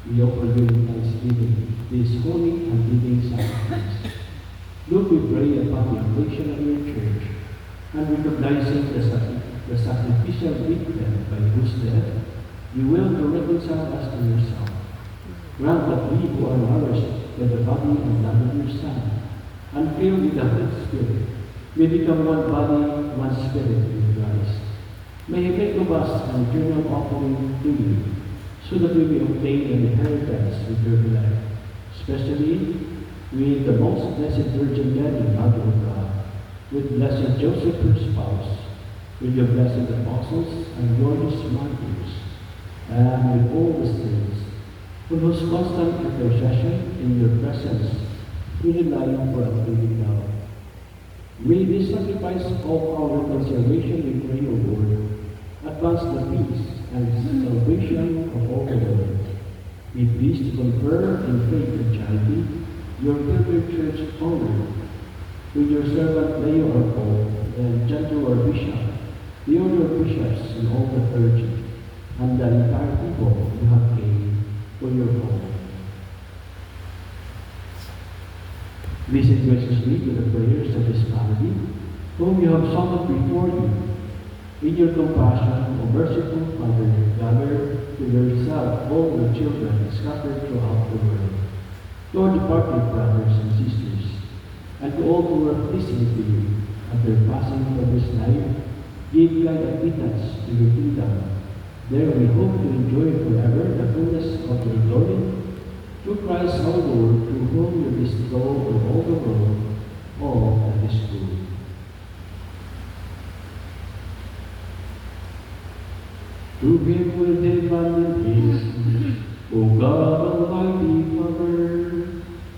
We offer you in thanksgiving this holy and living sacrifice. Lord, we pray upon the affliction of your church and recognizing the sacrificial victim by whose death you will to reconcile us to yourself. Grant that we who are nourished by the body and blood of your Son and filled with the Holy Spirit may become one body, one spirit with Christ. May He make of us an eternal offering to you, so that we may obtain an inheritance with your life, especially with the most blessed Virgin Mary, Mother of God, with blessed Joseph, her spouse, with your blessed apostles and glorious martyrs, and with all the saints, for whose constant intercession in your presence we rely on for unfailing love. May this sacrifice of our reconciliation, we pray, O Lord, advance the peace and salvation of all the world. Be pleased to confer in faith and charity your pilgrim church honor with your servant Leo our Pope and Gentle our Bishop, the order of bishops and all the clergy, and the entire people you have gained for your home. Listen graciously to the prayers of this family, whom you have summoned before you. In your compassion, O merciful Father, gather to yourself all the children scattered throughout the world. Lord, departed brothers and sisters, and to all who are listening to you at their passing from this life, give kind admittance to your kingdom. There we hope to enjoy forever the fullness of your glory. Through Christ our Lord, through whom you bestow on all the world all that is good. To him with heaven and peace, O God Almighty Father,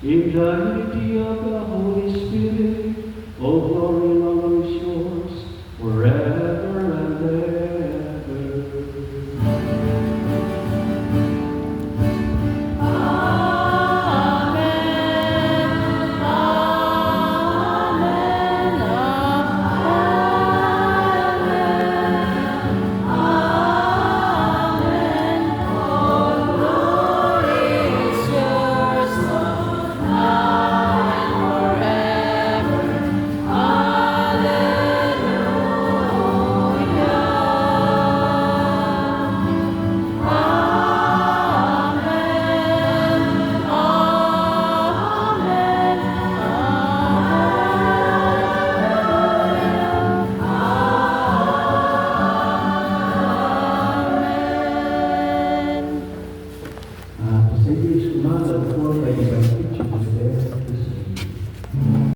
in the unity of the Holy Spirit, all glory and honor is yours, forever and ever.